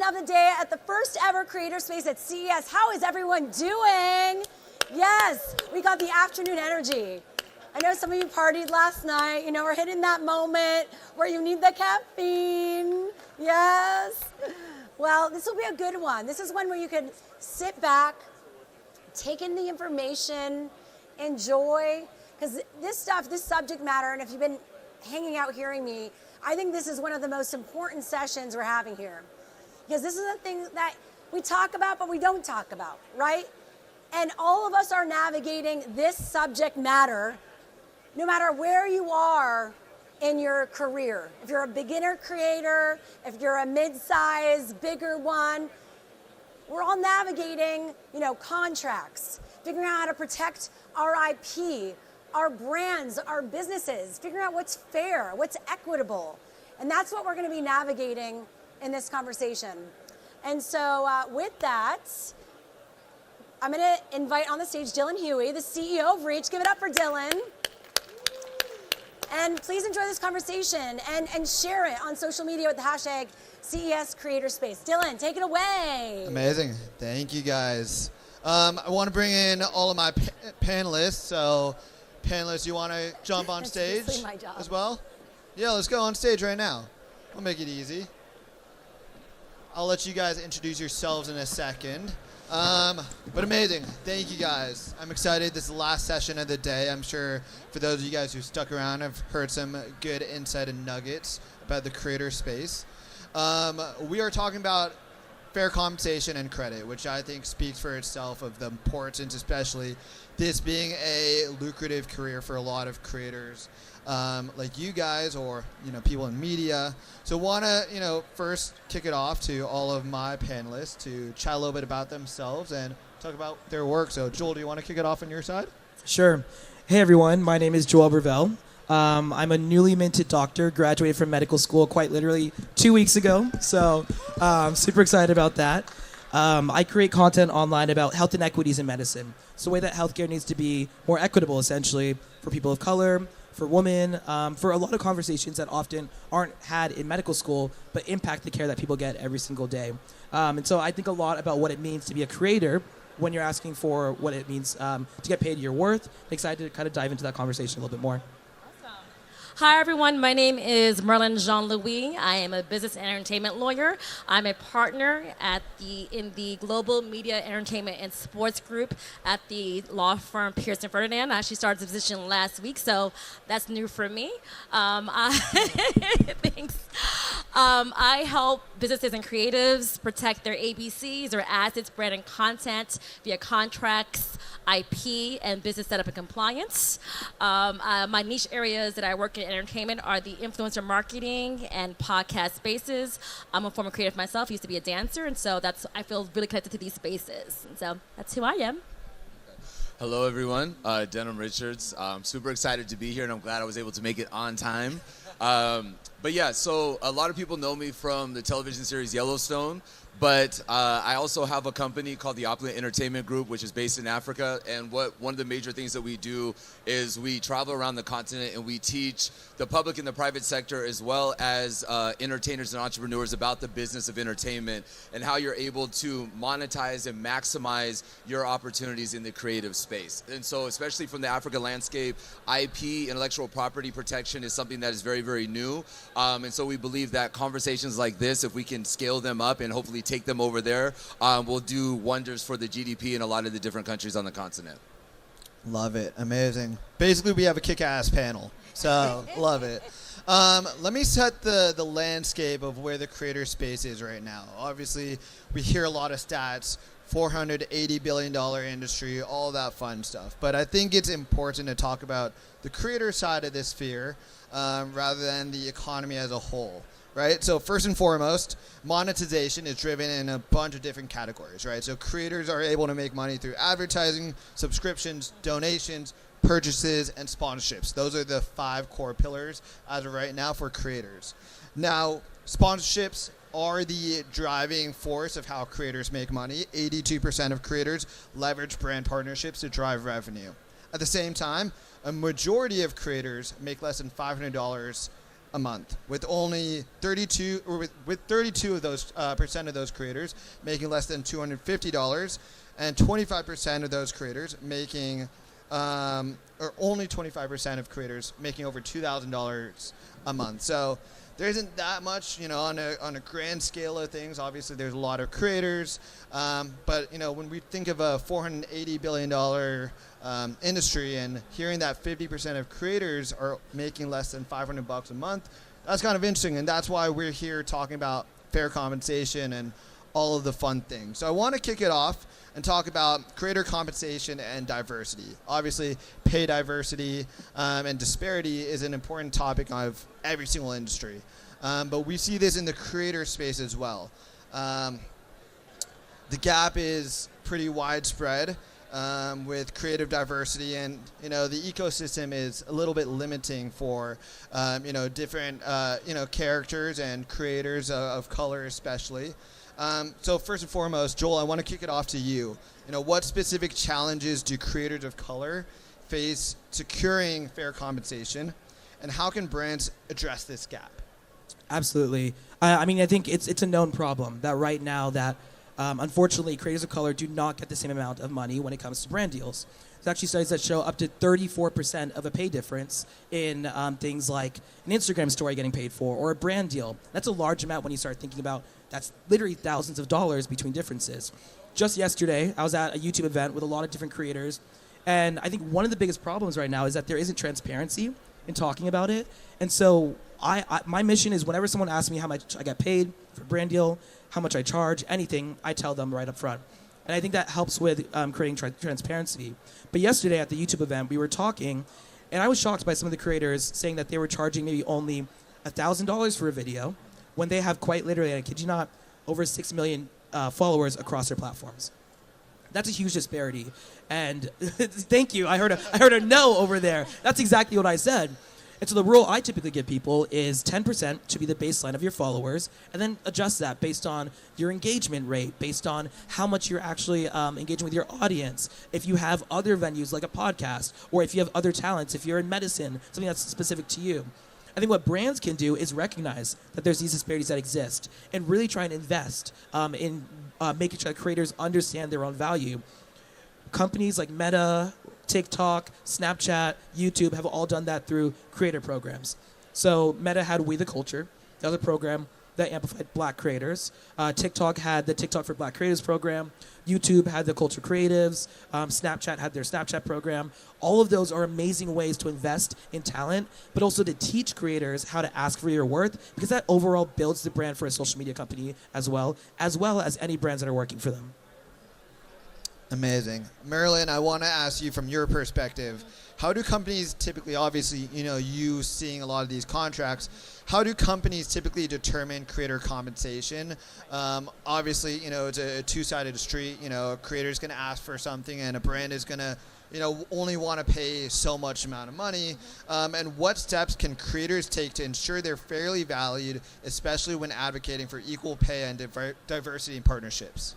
of the day at the first ever Creator Space at CES. How is everyone doing? Yes, we got the afternoon energy. I know some of you partied last night. You know, we're hitting that moment where you need the caffeine. Yes. Well, this will be a good one. This is one where you can sit back, take in the information, enjoy, because this stuff, this subject matter, and if you've been hanging out hearing me, I think this is one of the most important sessions we're having here. Because this is the thing that we talk about, but we don't talk about, right? And all of us are navigating this subject matter, no matter where you are in your career. If you're a beginner creator, if you're a mid-size, bigger one, we're all navigating, contracts, figuring out how to protect our IP, our brands, our businesses, figuring out what's fair, what's equitable. And that's what we're going to be navigating in this conversation. And so with that, I'm going to invite on the stage Dylan Huey, the CEO of Reach. Give it up for Dylan. And please enjoy this conversation and share it on social media with the hashtag CES Creator Space. Dylan, take it away. Amazing. Thank you, guys. I want to bring in all of my panelists. So, panelists, you want to jump on stage as well? Yeah, let's go on stage right now. We'll make it easy. I'll let you guys introduce yourselves in a second. But amazing. Thank you, guys. I'm excited. This is the last session of the day. I'm sure for those of you guys who stuck around, I've heard some good insight and nuggets about the creator space. We are talking about fair compensation and credit, which I think speaks for itself of the importance, especially this being a lucrative career for a lot of creators like you guys or people in media. So want to first kick it off to all of my panelists to chat a little bit about themselves and talk about their work. So Joel, do you want to kick it off on your side? Sure. Hey everyone, my name is Joel Brevel. I'm a newly minted doctor, graduated from medical school quite literally 2 weeks ago. So I'm super excited about that. I create content online about health inequities in medicine. So the way that healthcare needs to be more equitable, essentially, for people of color, for women, for a lot of conversations that often aren't had in medical school, but impact the care that people get every single day. And so I think a lot about what it means to be a creator when you're asking for what it means to get paid your worth. I'm excited to kind of dive into that conversation a little bit more. Hi, everyone. My name is Merlin Jean-Louis. I am a business and entertainment lawyer. I'm a partner in the Global Media, Entertainment, and Sports Group at the law firm Pearson Ferdinand. I actually started the position last week, so that's new for me. Thanks. I help businesses and creatives protect their ABCs or assets, brand, and content via contracts, IP, and business setup and compliance. My niche areas that I work in entertainment are the influencer marketing and podcast spaces. I'm a former creative myself, used to be a dancer, and so I feel really connected to these spaces. And so that's who I am. Hello, everyone. Denham Richards. I'm super excited to be here, and I'm glad I was able to make it on time. But yeah, so a lot of people know me from the television series Yellowstone, but I also have a company called the Opulent Entertainment Group, which is based in Africa. And one of the major things that we do is we travel around the continent and we teach the public and the private sector, as well as entertainers and entrepreneurs, about the business of entertainment and how you're able to monetize and maximize your opportunities in the creative space. And so, especially from the Africa landscape, IP, intellectual property protection, is something that is very, very new. And so we believe that conversations like this, if we can scale them up and hopefully take them over there, will do wonders for the GDP in a lot of the different countries on the continent. Love it. Amazing. Basically, we have a kick-ass panel. So, love it. Let me set the landscape of where the creator space is right now. Obviously, we hear a lot of stats, $480 billion industry, all that fun stuff. But I think it's important to talk about the creator side of this sphere rather than the economy as a whole. Right? So first and foremost, monetization is driven in a bunch of different categories, right? So creators are able to make money through advertising, subscriptions, donations, purchases, and sponsorships. Those are the 5 core pillars as of right now for creators. Now, sponsorships are the driving force of how creators make money. 82% of creators leverage brand partnerships to drive revenue. At the same time, a majority of creators make less than $500 a month, with only 32 or with 32 of those percent of those creators making less than $250, and 25% of those creators making or only 25% of creators making over $2,000 a month. So there isn't that much, on a grand scale of things. Obviously, there's a lot of creators, but when we think of a $480 billion industry, and hearing that 50% of creators are making less than $500 a month, that's kind of interesting, and that's why we're here talking about fair compensation and all of the fun things. So I want to kick it off and talk about creator compensation and diversity. Obviously, pay diversity and disparity is an important topic of every single industry. But we see this in the creator space as well. The gap is pretty widespread with creative diversity, and the ecosystem is a little bit limiting for different characters and creators of color especially. So first and foremost, Joel, I want to kick it off to you. What specific challenges do creators of color face securing fair compensation, and how can brands address this gap? Absolutely. I think it's a known problem that right now that unfortunately creators of color do not get the same amount of money when it comes to brand deals. There's actually studies that show up to 34% of a pay difference in things like an Instagram story getting paid for or a brand deal. That's a large amount when you start thinking about that's literally thousands of dollars between differences. Just yesterday, I was at a YouTube event with a lot of different creators, and I think one of the biggest problems right now is that there isn't transparency in talking about it. And so my mission is whenever someone asks me how much I get paid for a brand deal, how much I charge, anything, I tell them right up front. And I think that helps with creating transparency. But yesterday at the YouTube event, we were talking, and I was shocked by some of the creators saying that they were charging maybe only $1,000 for a video when they have quite literally, I kid you not, over 6 million followers across their platforms. That's a huge disparity. And thank you, I heard a no over there. That's exactly what I said. And so the rule I typically give people is 10% to be the baseline of your followers, and then adjust that based on your engagement rate, based on how much you're actually engaging with your audience. If you have other venues like a podcast, or if you have other talents, if you're in medicine, something that's specific to you. I think what brands can do is recognize that there's these disparities that exist and really try and invest in making sure that creators understand their own value. Companies like Meta, TikTok, Snapchat, YouTube have all done that through creator programs. So Meta had We the Culture. That was a program that amplified Black creators. TikTok had the TikTok for Black Creatives program. YouTube had the Culture Creatives. Snapchat had their Snapchat program. All of those are amazing ways to invest in talent, but also to teach creators how to ask for your worth, because that overall builds the brand for a social media company as well as any brands that are working for them. Amazing. Marilyn, I want to ask you from your perspective, how do companies typically, obviously, you seeing a lot of these contracts, how do companies typically determine creator compensation? Obviously, it's a two-sided street. A creator is going to ask for something, and a brand is going to, only want to pay so much amount of money. And what steps can creators take to ensure they're fairly valued, especially when advocating for equal pay and diversity in partnerships?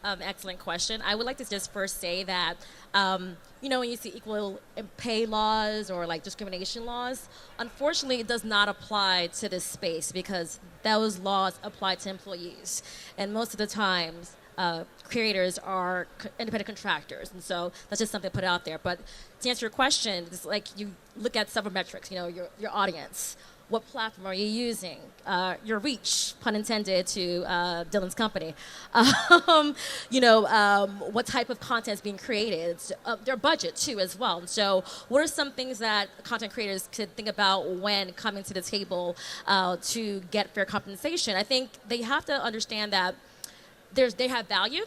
Excellent question. I would like to just first say that, when you see equal pay laws or like discrimination laws, unfortunately, it does not apply to this space because those laws apply to employees. And most of the times, creators are independent contractors. And so that's just something to put out there. But to answer your question, it's like you look at several metrics, your audience. What platform are you using? Your reach, pun intended, to Dylan's company. What type of content is being created? Their budget, too, as well. So what are some things that content creators could think about when coming to the table to get fair compensation? I think they have to understand that they have value.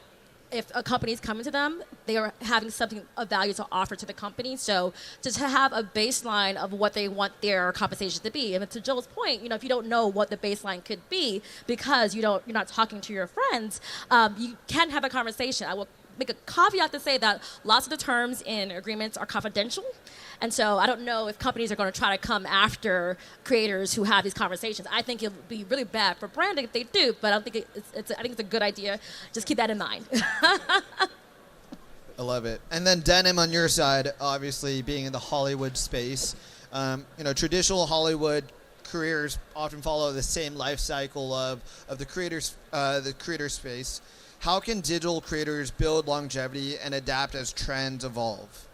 If a company is coming to them, they are having something of value to offer to the company. So to have a baseline of what they want their compensation to be. And to Joel's point, if you don't know what the baseline could be because you're not talking to your friends, you can have a conversation. I will make a caveat to say that lots of the terms in agreements are confidential. And so I don't know if companies are going to try to come after creators who have these conversations. I think it'll be really bad for branding if they do, but I don't think I think it's a good idea. Just keep that in mind. I love it. And then Denim, on your side, obviously being in the Hollywood space, traditional Hollywood careers often follow the same life cycle of the creator space. How can digital creators build longevity and adapt as trends evolve?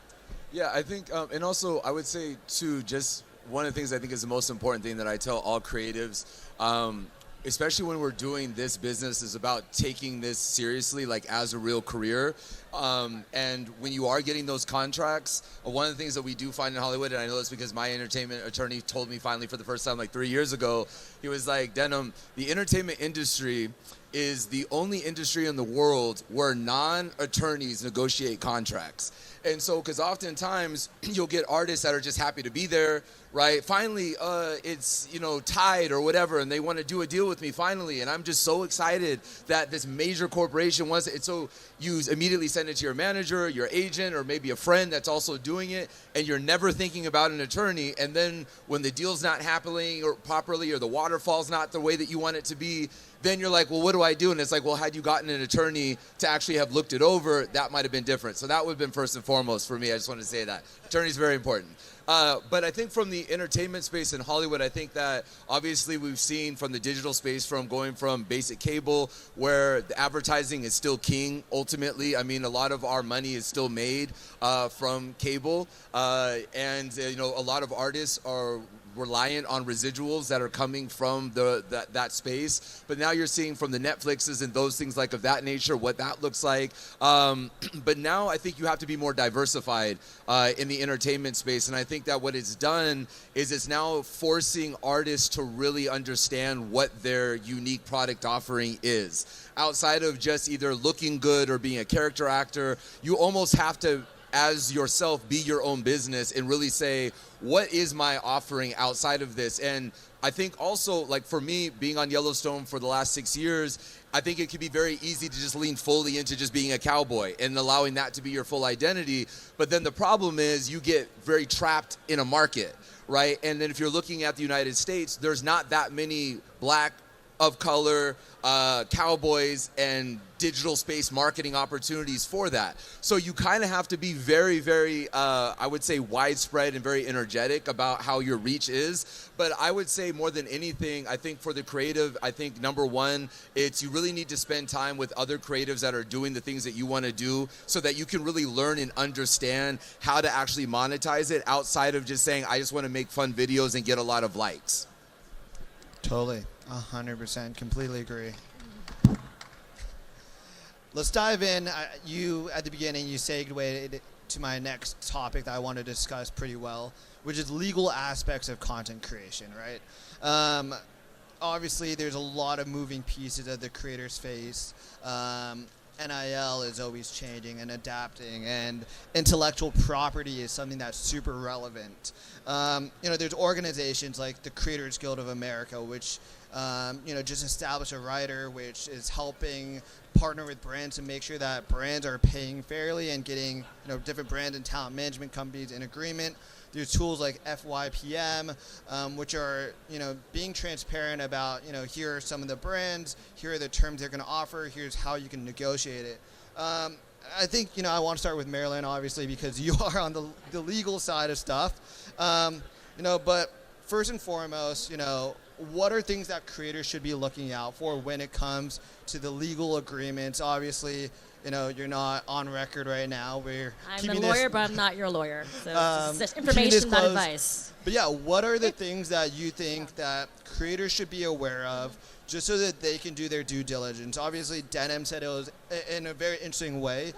Yeah, I think, and also I would say too, just one of the things I think is the most important thing that I tell all creatives, especially when we're doing this business, is about taking this seriously, like as a real career. And when you are getting those contracts, one of the things that we do find in Hollywood, and I know this because my entertainment attorney told me finally for the first time like 3 years ago, he was like, Denham, the entertainment industry is the only industry in the world where non-attorneys negotiate contracts. And so, because oftentimes you'll get artists that are just happy to be there, right? Finally, it's, tied or whatever, and they want to do a deal with me finally. And I'm just so excited that this major corporation wants it. So you immediately send it to your manager, your agent, or maybe a friend that's also doing it, and you're never thinking about an attorney. And then when the deal's not happening or properly, or the waterfall's not the way that you want it to be, then you're like, well, what do I do? And it's like, well, had you gotten an attorney to actually have looked it over, that might have been different. So that would have been first and foremost for me. I just want to say that. Attorney's very important. But I think from the entertainment space in Hollywood, I think that obviously we've seen from the digital space from going from basic cable, where the advertising is still king ultimately. I mean, a lot of our money is still made from cable. And a lot of artists are reliant on residuals that are coming from that space. But now you're seeing from the Netflixes and those things like of that nature, what that looks like. But now I think you have to be more diversified in the entertainment space. And I think that what it's done is it's now forcing artists to really understand what their unique product offering is. Outside of just either looking good or being a character actor, you almost have to, as yourself, be your own business and really say, what is my offering outside of this? And I think also, like for me, being on Yellowstone for the last 6 years, I think it can be very easy to just lean fully into just being a cowboy and allowing that to be your full identity. But then the problem is you get very trapped in a market, right? And then if you're looking at the United States, there's not that many black, of color, cowboys, and digital space marketing opportunities for that. So you kind of have to be very, very, I would say, widespread and very energetic about how your reach is. But I would say more than anything, I think for the creative, I think number one, it's you really need to spend time with other creatives that are doing the things that you want to do so that you can really learn and understand how to actually monetize it outside of just saying, I just want to make fun videos and get a lot of likes. Totally. 100%. Completely agree. Let's dive in. At the beginning, you segued to my next topic that I want to discuss pretty well, which is legal aspects of content creation, right? Obviously, there's a lot of moving pieces of the creator's face. NIL is always changing and adapting, and intellectual property is something that's super relevant. There's organizations like the Creators Guild of America, which just established a rider which is helping partner with brands to make sure that brands are paying fairly and getting different brands and talent management companies in agreement. There's tools like FYPM, which are being transparent about here are some of the brands, here are the terms they're going to offer, here's how you can negotiate it. I think I want to start with Marilyn, obviously, because you are on the legal side of stuff. But first and foremost, what are things that creators should be looking out for when it comes to the legal agreements? Obviously, you're not on record right now. I'm a lawyer, but I'm not your lawyer. So it's just information, not advice. But yeah, what are the things that you think that creators should be aware of just so that they can do their due diligence? Obviously, Denham said it was in a very interesting way.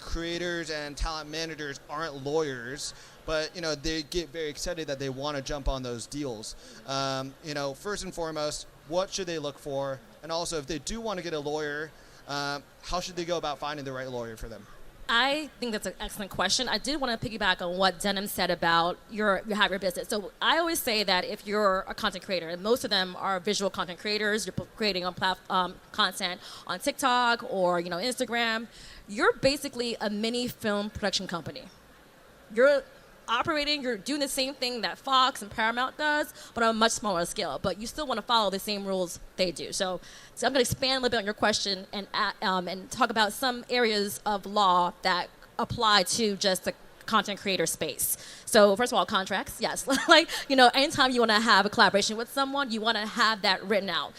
Creators and talent managers aren't lawyers, but they get very excited that they want to jump on those deals. First and foremost, what should they look for? And also, if they do want to get a lawyer, how should they go about finding the right lawyer for them? I think that's an excellent question. I did want to piggyback on what Denham said about your business. So I always say that if you're a content creator, and most of them are visual content creators, you're creating on content on TikTok or Instagram, you're basically a mini film production company. You're doing the same thing that Fox and Paramount does, but on a much smaller scale. But you still want to follow the same rules they do. So I'm going to expand a little bit on your question and talk about some areas of law that apply to just the content creator space. So first of all, contracts, yes. Like, anytime you want to have a collaboration with someone, you want to have that written out.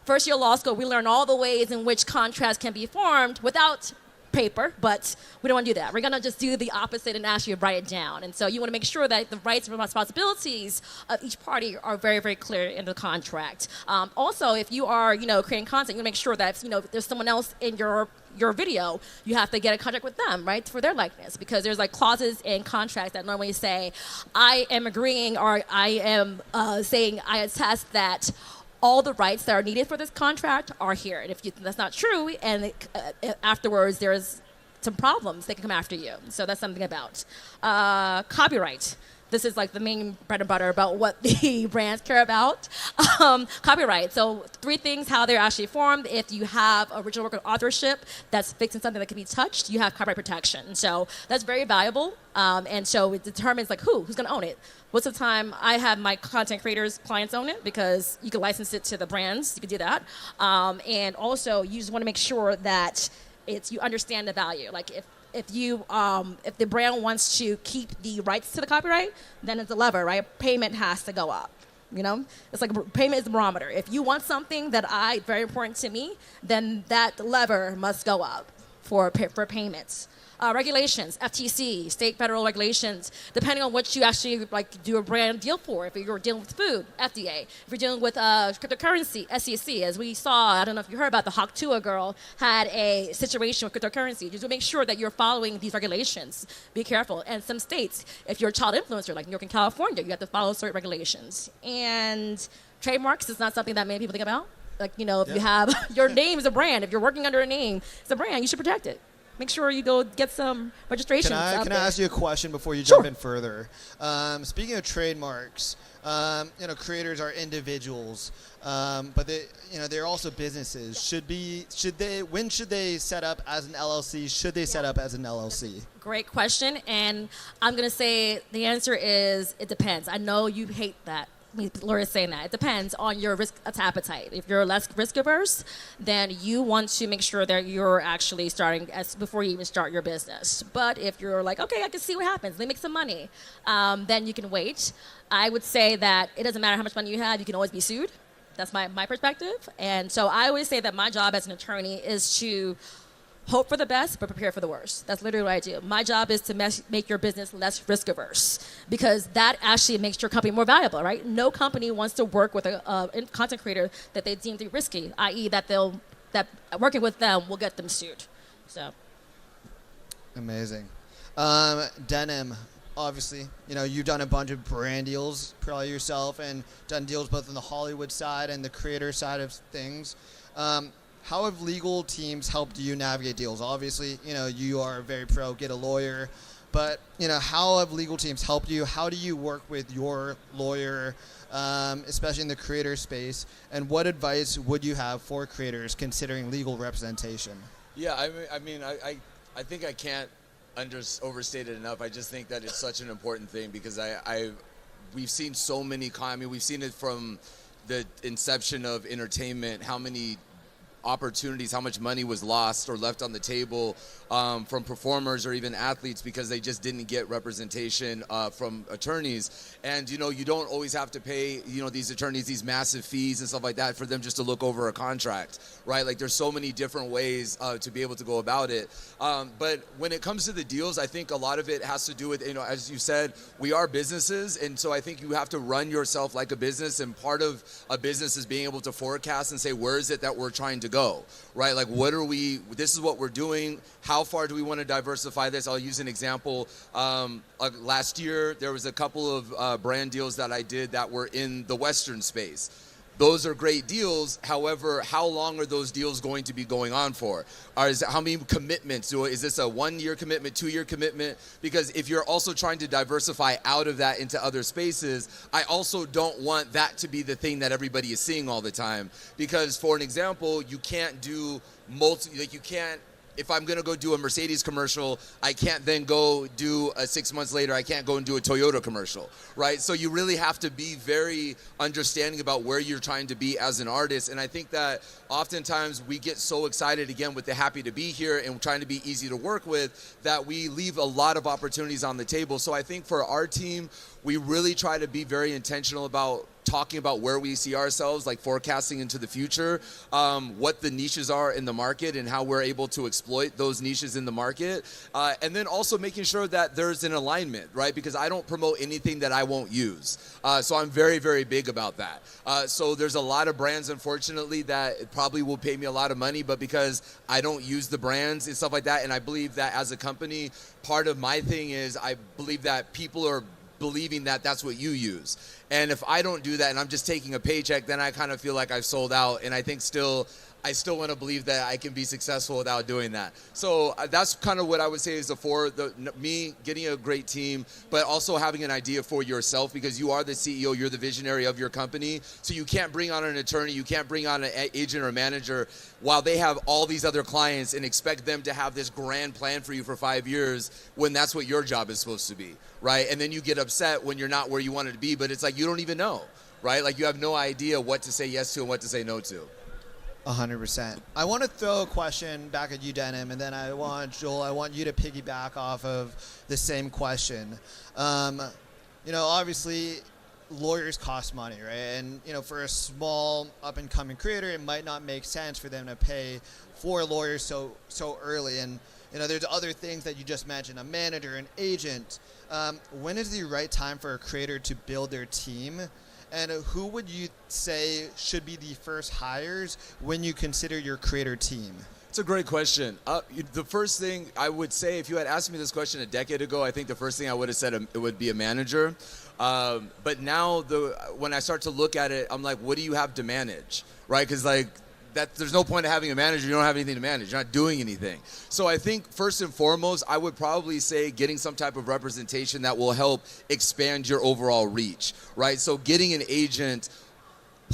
First year law school, we learn all the ways in which contracts can be formed without paper, but we don't want to do that. We're going to just do the opposite and actually write it down. And so you want to make sure that the rights and responsibilities of each party are very, very clear in the contract. Also, if you are, creating content, you want to make sure that if there's someone else in your video, you have to get a contract with them, right, for their likeness, because there's like clauses in contracts that normally say, I am agreeing or I am saying I attest that all the rights that are needed for this contract are here. And if that's not true, and afterwards there's some problems, they can come after you. So that's something about copyright. This is like the main bread and butter about what the brands care about. Copyright. So 3 things, how they're actually formed. If you have original work of authorship that's fixing something that can be touched, you have copyright protection. So that's very valuable. And so it determines like who's going to own it. Most of the time, I have my content creators, clients own it because you can license it to the brands. You can do that. And also, you just want to make sure that you understand the value. Like if the brand wants to keep the rights to the copyright, then it's a lever, right? Payment has to go up. It's like payment is the barometer. If you want something very important to me, then that lever must go up for payments. Regulations, FTC, state, federal regulations, depending on what you actually do a brand deal for. If you're dealing with food, FDA. If you're dealing with cryptocurrency, SEC. As we saw, I don't know if you heard about the Hawk2 girl had a situation with cryptocurrency. Just to make sure that you're following these regulations. Be careful. And some states, if you're a child influencer, like New York and California, you have to follow certain regulations. And trademarks is not something that many people think about. If you have your name is a brand, if you're working under a name, it's a brand, you should protect it. Make sure you go get some registrations. Can I ask you a question before you jump in further? Speaking of trademarks, creators are individuals, but they're also businesses. When should they set up as an LLC? Should they set up as an LLC? Great question, and I'm gonna say the answer is it depends. I know you hate that. Laura's saying that. It depends on your risk appetite. If you're less risk averse, then you want to make sure that you're actually starting before you even start your business. But if you're like, okay, I can see what happens, let me make some money, then you can wait. I would say that it doesn't matter how much money you have, you can always be sued. That's my perspective. And so I always say that my job as an attorney is to hope for the best, but prepare for the worst. That's literally what I do. My job is to make your business less risk averse, because that actually makes your company more valuable, right? No company wants to work with a content creator that they deem to be risky, i.e. that working with them will get them sued. So. Amazing. Denim, obviously, you've done a bunch of brand deals probably yourself, and done deals both on the Hollywood side and the creator side of things. How have legal teams helped you navigate deals? Obviously, you are very pro, get a lawyer. But, how have legal teams helped you? How do you work with your lawyer, especially in the creator space? And what advice would you have for creators considering legal representation? Yeah, I think I can't overstate it enough. I just think that it's such an important thing because we've seen so many, we've seen it from the inception of entertainment, how many opportunities, how much money was lost or left on the table from performers or even athletes because they just didn't get representation from attorneys. And you don't always have to pay these attorneys these massive fees and stuff like that for them just to look over a contract, right? Like there's so many different ways to be able to go about it. But when it comes to the deals, I think a lot of it has to do with, as you said, we are businesses, and so I think you have to run yourself like a business, and part of a business is being able to forecast and say, where is it that we're trying to go, right? Like this is what we're doing. How far do we want to diversify this? I'll use an example. Last year, there was a couple of brand deals that I did that were in the Western space. Those are great deals. However, how long are those deals going to be going on for? How many commitments? Is this a 1-year commitment, 2-year commitment? Because if you're also trying to diversify out of that into other spaces, I also don't want that to be the thing that everybody is seeing all the time. Because for an example, you can't do you can't if I'm gonna go do a Mercedes commercial, I can't then go do 6 months later, I can't go and do a Toyota commercial, right? So you really have to be very understanding about where you're trying to be as an artist. And I think that oftentimes we get so excited again with the happy to be here and trying to be easy to work with that we leave a lot of opportunities on the table. So I think for our team, we really try to be very intentional about talking about where we see ourselves, like forecasting into the future, what the niches are in the market and how we're able to exploit those niches in the market. And then also making sure that there's an alignment, right? Because I don't promote anything that I won't use. So I'm very, very big about that. So there's a lot of brands, unfortunately, that probably will pay me a lot of money, but because I don't use the brands and stuff like that, and I believe that as a company, part of my thing is I believe that people are believing that that's what you use. And if I don't do that and I'm just taking a paycheck, then I kind of feel like I've sold out. And I think I still want to believe that I can be successful without doing that. So that's kind of what I would say is me getting a great team, but also having an idea for yourself, because you are the CEO, you're the visionary of your company. So you can't bring on an attorney, you can't bring on an agent or a manager while they have all these other clients and expect them to have this grand plan for you for 5 years when that's what your job is supposed to be, right? And then you get upset when you're not where you wanted to be, but it's like you don't even know, right? Like you have no idea what to say yes to and what to say no to. 100%. I want to throw a question back at you, Denim, and then Joel, I want you to piggyback off of the same question. Obviously, lawyers cost money, right? And, for a small up-and-coming creator, it might not make sense for them to pay for lawyers so early. And, there's other things that you just mentioned, a manager, an agent. When is the right time for a creator to build their team? And who would you say should be the first hires when you consider your creator team? It's a great question. The first thing I would say, if you had asked me this question a decade ago, I think the first thing I would have said it would be a manager. But now when I start to look at it, I'm like, what do you have to manage, right? Because there's no point of having a manager. You don't have anything to manage. You're not doing anything. So I think first and foremost, I would probably say getting some type of representation that will help expand your overall reach, right? So getting an agent,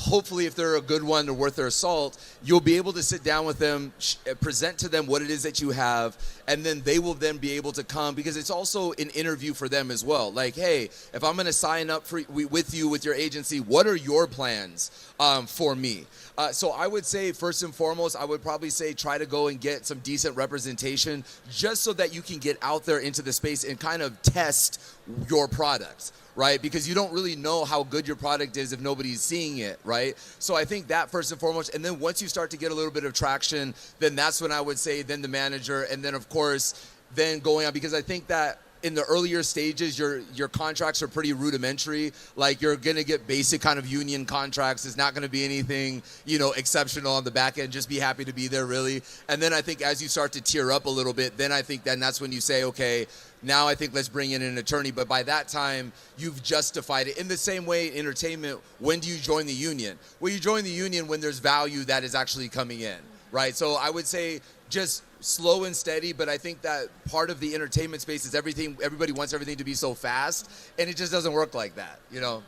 hopefully if they're a good one or worth their salt, you'll be able to sit down with them, present to them what it is that you have, and then they will then be able to come, because it's also an interview for them as well. Like, hey, if I'm going to sign up with you, with your agency, what are your plans for me? So I would say first and foremost, I would probably say try to go and get some decent representation just so that you can get out there into the space and kind of test your product, right? Because you don't really know how good your product is if nobody's seeing it, right? So I think that first and foremost, and then once you start to get a little bit of traction, then that's when I would say then the manager, and then of course, then going on, because I think that in the earlier stages, your contracts are pretty rudimentary. Like you're gonna get basic kind of union contracts. It's not gonna be anything, exceptional on the back end. Just be happy to be there, really. And then I think as you start to tier up a little bit, then I think that's when you say, okay, now I think let's bring in an attorney. But by that time, you've justified it. In the same way, entertainment, when do you join the union? Well, you join the union when there's value that is actually coming in, right? So I would say just slow and steady, but I think that part of the entertainment space is everybody wants everything to be so fast, and it just doesn't work like that, Yeah,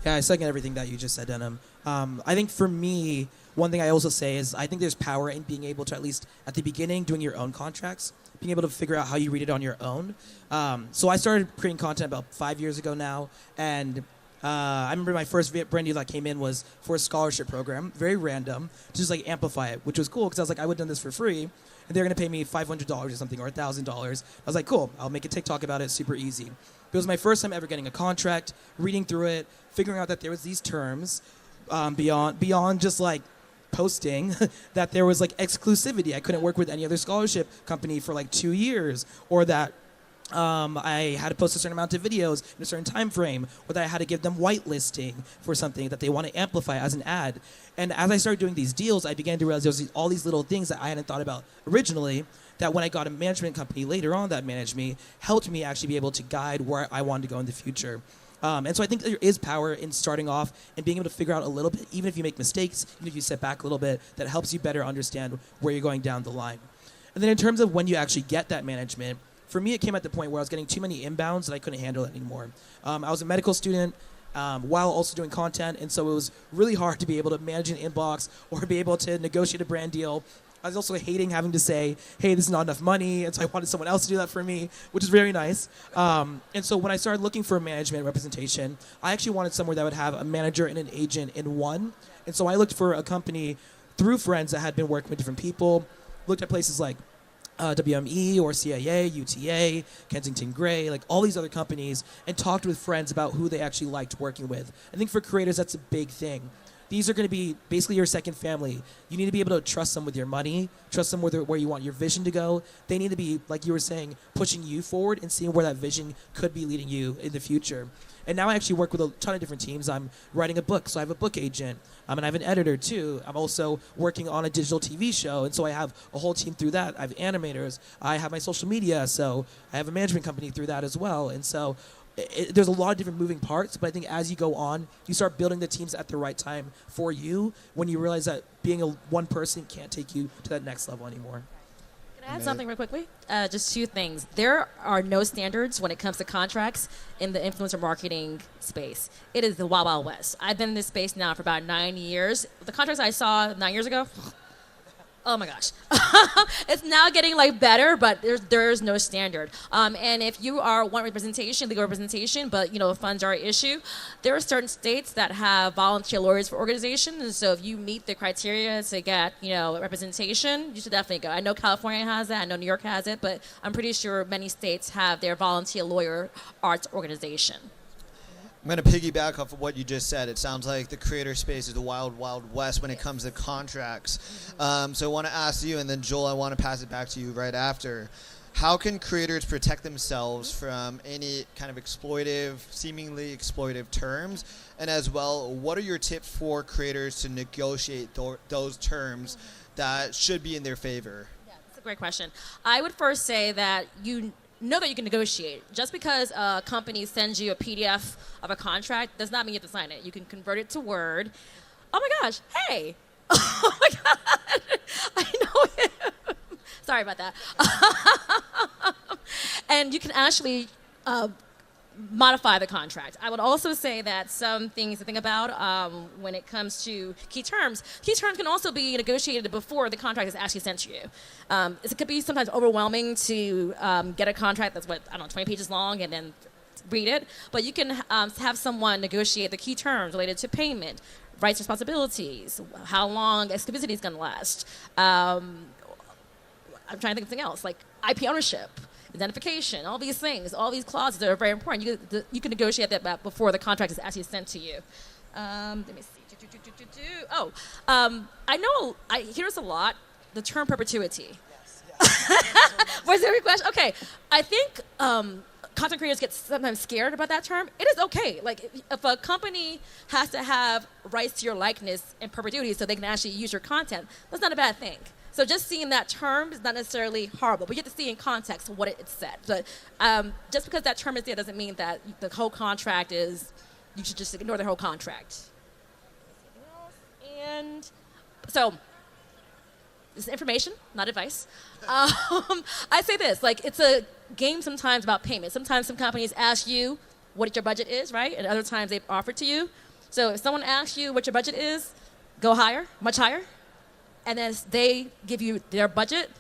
I second everything that you just said, Denim. I think for me, one thing I also say is I think there's power in being able to, at least at the beginning, doing your own contracts, being able to figure out how you read it on your own. So I started creating content about 5 years ago now, and I remember my first brand deal that came in was for a scholarship program, very random, to just amplify it, which was cool because I was like, I would have done this for free, and they're going to pay me $500 or something, or $1,000. I was like, cool, I'll make a TikTok about it, super easy. It was my first time ever getting a contract, reading through it, figuring out that there was these terms beyond just posting, that there was exclusivity. I couldn't work with any other scholarship company for 2 years, or that I had to post a certain amount of videos in a certain time frame, or that I had to give them whitelisting for something that they want to amplify as an ad. And as I started doing these deals, I began to realize there was all these little things that I hadn't thought about originally, that when I got a management company later on that managed me, helped me actually be able to guide where I wanted to go in the future. And so I think there is power in starting off and being able to figure out a little bit, even if you make mistakes, even if you step back a little bit, that helps you better understand where you're going down the line. And then in terms of when you actually get that management, for me, it came at the point where I was getting too many inbounds that I couldn't handle it anymore. I was a medical student while also doing content, and so it was really hard to be able to manage an inbox or be able to negotiate a brand deal I was also hating having to say, hey, this is not enough money. And so I wanted someone else to do that for me, which is very nice. And so when I started looking for management representation, I actually wanted somewhere that would have a manager and an agent in one. And so I looked for a company through friends that had been working with different people, looked at places like WME or CIA, UTA, Kensington Gray, like all these other companies, and talked with friends about who they actually liked working with. I think for creators, that's a big thing. These are going to be basically your second family. You need to be able to trust them with your money, trust them with where you want your vision to go. They need to be, like you were saying, pushing you forward and seeing where that vision could be leading you in the future. And now I actually work with a ton of different teams. I'm writing a book, so I have a book agent. And I have an editor, too. I'm also working on a digital TV show, and so I have a whole team through that. I have animators. I have my social media, so I have a management company through that as well. And so there's a lot of different moving parts, but I think as you go on, you start building the teams at the right time for you when you realize that being one person can't take you to that next level anymore. Can I add something real quickly? Just two things. There are no standards when it comes to contracts in the influencer marketing space. It is the Wild Wild West. I've been in this space now for about 9 years. The contracts I saw 9 years ago, oh my gosh. It's now getting like better, but there's no standard. And if you want representation, legal representation, but funds are an issue, there are certain states that have volunteer lawyers for organizations. And so if you meet the criteria to get, representation, you should definitely go. I know California has that. I know New York has it, but I'm pretty sure many states have their volunteer lawyer arts organization. I'm going to piggyback off of what you just said. It sounds like the creator space is the wild, wild west when it comes to contracts. So I want to ask you, and then Joel, I want to pass it back to you right after. How can creators protect themselves from any kind of seemingly exploitive terms? And as well, what are your tips for creators to negotiate those terms that should be in their favor? Yeah, that's a great question. I would first say that you know that you can negotiate. Just because a company sends you a PDF of a contract does not mean you have to sign it. You can convert it to Word. Oh my gosh, hey. Oh my God. I know him. Sorry about that. And you can actually modify the contract. I would also say that some things to think about when it comes to key terms can also be negotiated before the contract is actually sent to you. It could be sometimes overwhelming to get a contract that's 20 pages long and then read it, but you can have someone negotiate the key terms related to payment, rights, responsibilities, how long exclusivity is going to last. I'm trying to think of something else, like IP ownership, identification, all these things, all these clauses that are very important. You can negotiate that before the contract is actually sent to you. Let me see. I know I hear this a lot, the term perpetuity. Yes. Was there a question? Okay. I think content creators get sometimes scared about that term. It is okay. Like if a company has to have rights to your likeness in perpetuity so they can actually use your content, that's not a bad thing. So just seeing that term is not necessarily horrible, but you have to see in context what it said. But just because that term is there doesn't mean that the whole contract you should just ignore the whole contract. And so, this is information, not advice. I say this, like it's a game sometimes about payment. Sometimes some companies ask you what your budget is, right? And other times they offer to you. So if someone asks you what your budget is, go higher, much higher. And then they give you their budget,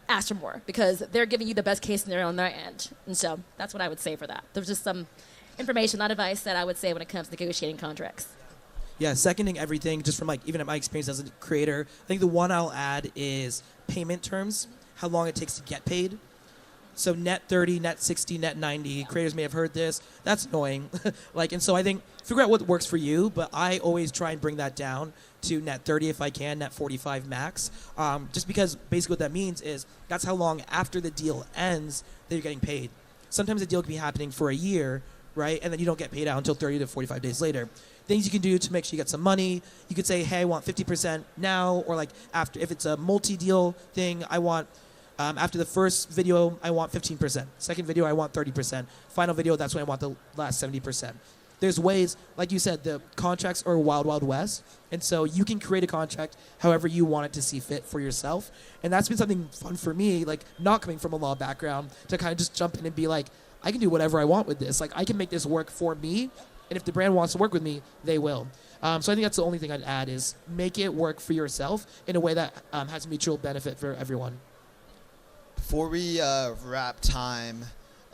ask for more because they're giving you the best case scenario on their end. And so that's what I would say for that. There's just some information, not advice, that I would say when it comes to negotiating contracts. Yeah, seconding everything, just from even at my experience as a creator, I think the one I'll add is payment terms, how long it takes to get paid. So net 30, net 60, net 90. Creators may have heard this. That's annoying. And so I think figure out what works for you, but I always try and bring that down to net 30 if I can, net 45 max. Just because basically what that means is that's how long after the deal ends that you're getting paid. Sometimes the deal can be happening for a year, right? And then you don't get paid out until 30 to 45 days later. Things you can do to make sure you get some money. You could say, hey, I want 50% now, or after, if it's a multi-deal thing, I want after the first video, I want 15%. Second video, I want 30%. Final video, that's when I want the last 70%. There's ways, like you said, the contracts are wild, wild west. And so you can create a contract however you want it to see fit for yourself. And that's been something fun for me, not coming from a law background, to kind of just jump in and be like, I can do whatever I want with this. I can make this work for me And if the brand wants to work with me, they will. So I think that's the only thing I'd add is make it work for yourself in a way that has mutual benefit for everyone. Before we wrap time,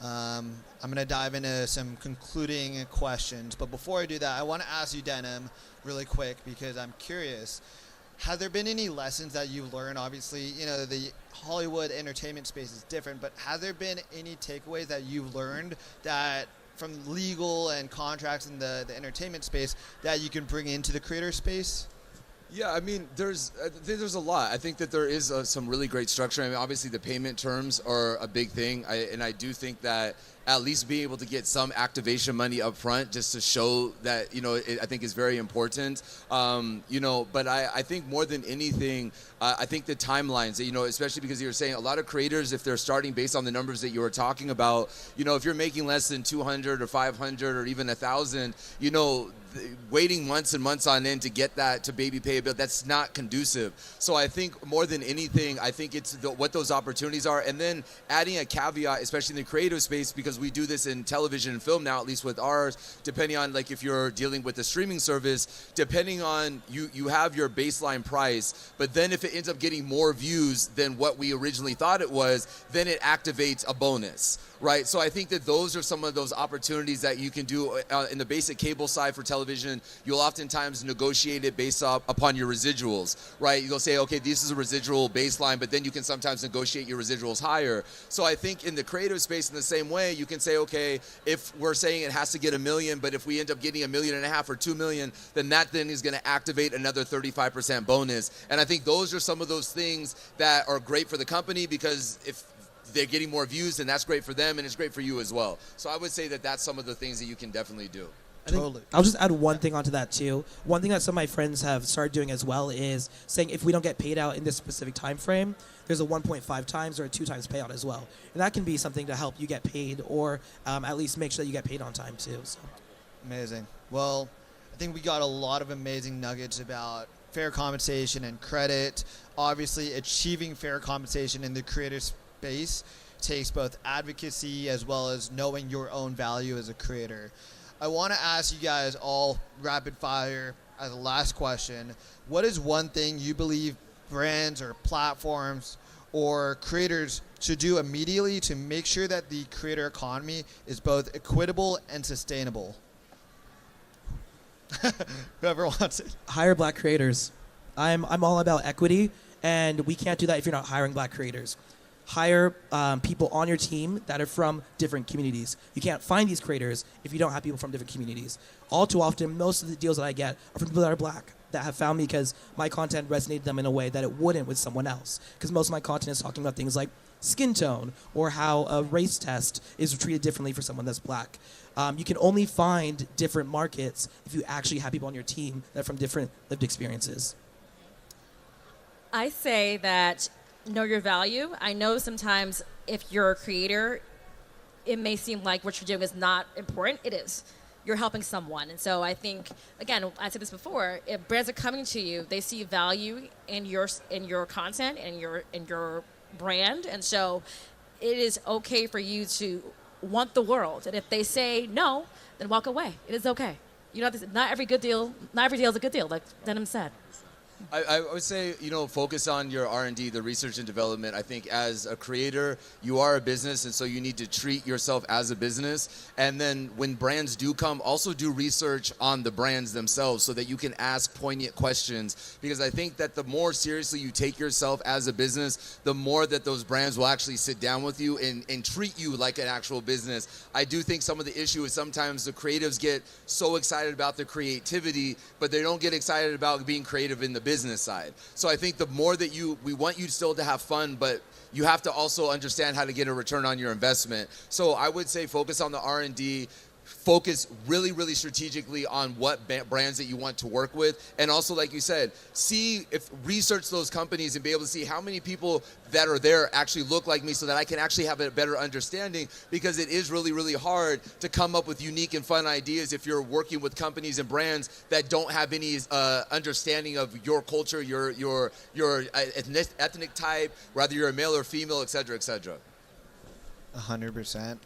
I'm going to dive into some concluding questions. But before I do that, I want to ask you, Denim, really quick, because I'm curious. Has there been any lessons that you've learned? Obviously, you know, the Hollywood entertainment space is different, but has there been any takeaways that you've learned that from legal and contracts in the entertainment space that you can bring into the creator space? Yeah, I mean, there's a lot. I think that there is some really great structure. I mean, obviously the payment terms are a big thing, and I do think that at least being able to get some activation money up front just to show that, you know, I think is very important. You know, but I think more than anything, I think the timelines, you know, especially because you were saying a lot of creators, if they're starting based on the numbers that you were talking about, you know, if you're making less than 200 or 500 or even 1,000, you know, waiting months and months on end to get that to baby pay a bill, that's not conducive. So I think more than anything, I think it's what those opportunities are, and then adding a caveat, especially in the creative space, because we do this in television and film now, at least with ours, depending on, like, if you're dealing with a streaming service, depending on you have your baseline price, but then if it ends up getting more views than what we originally thought it was, then it activates a bonus. Right, so I think that those are some of those opportunities that you can do in the basic cable side for television. You'll oftentimes negotiate it based upon your residuals, right? You'll say, okay, this is a residual baseline, but then you can sometimes negotiate your residuals higher. So I think in the creative space, in the same way, you can say, okay, if we're saying it has to get $1 million, but if we end up getting $1.5 million or $2 million, then that then is going to activate another 35% bonus. And I think those are some of those things that are great for the company, because if they're getting more views, and that's great for them, and it's great for you as well. So I would say that that's some of the things that you can definitely do. Totally. I'll just add one thing onto that too. One thing that some of my friends have started doing as well is saying if we don't get paid out in this specific time frame, there's a 1.5 times or a 2 times payout as well. And that can be something to help you get paid, or at least make sure that you get paid on time too. So. Amazing. Well, I think we got a lot of amazing nuggets about fair compensation and credit. Obviously, achieving fair compensation in the creator space takes both advocacy as well as knowing your own value as a creator. I want to ask you guys all rapid fire as a last question. What is one thing you believe brands or platforms or creators should do immediately to make sure that the creator economy is both equitable and sustainable? Whoever wants it. Hire black creators. I'm all about equity, and we can't do that if you're not hiring black creators. Hire people on your team that are from different communities. You can't find these creators if you don't have people from different communities. All too often, most of the deals that I get are from people that are black, that have found me because my content resonated them in a way that it wouldn't with someone else. Because most of my content is talking about things like skin tone or how a race test is treated differently for someone that's black. You can only find different markets if you actually have people on your team that are from different lived experiences. I say that know your value. I know sometimes if you're a creator, it may seem like what you're doing is not important. It is. You're helping someone. And so I think, again, I said this before, if brands are coming to you, they see value in your content and your brand. And so it is okay for you to want the world. And if they say no, then walk away. It is okay. You know, not every deal is a good deal, like Denim said. I would say, you know, focus on your R&D, the research and development. I think as a creator, you are a business, and so you need to treat yourself as a business. And then when brands do come, also do research on the brands themselves so that you can ask poignant questions. Because I think that the more seriously you take yourself as a business, the more that those brands will actually sit down with you and treat you like an actual business. I do think some of the issue is sometimes the creatives get so excited about the creativity, but they don't get excited about being creative in the business side. So I think the more that we want you still to have fun, but you have to also understand how to get a return on your investment. So I would say focus on the R&D, focus really, really strategically on what brands that you want to work with. And also, like you said, research those companies and be able to see how many people that are there actually look like me so that I can actually have a better understanding, because it is really, really hard to come up with unique and fun ideas if you're working with companies and brands that don't have any understanding of your culture, your ethnic type, whether you're a male or female, et cetera, et cetera. 100%.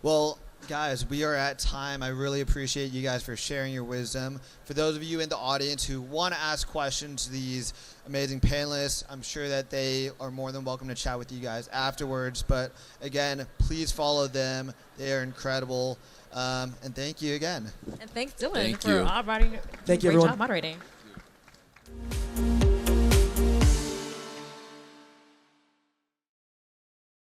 Well, guys, we are at time. I really appreciate you guys for sharing your wisdom. For those of you in the audience who want to ask questions to these amazing panelists, I'm sure that they are more than welcome to chat with you guys afterwards. But again, please follow them. They are incredible. And thank you again. And thanks, Dylan, Thank for you. moderating. Thank you, Great everyone. job moderating.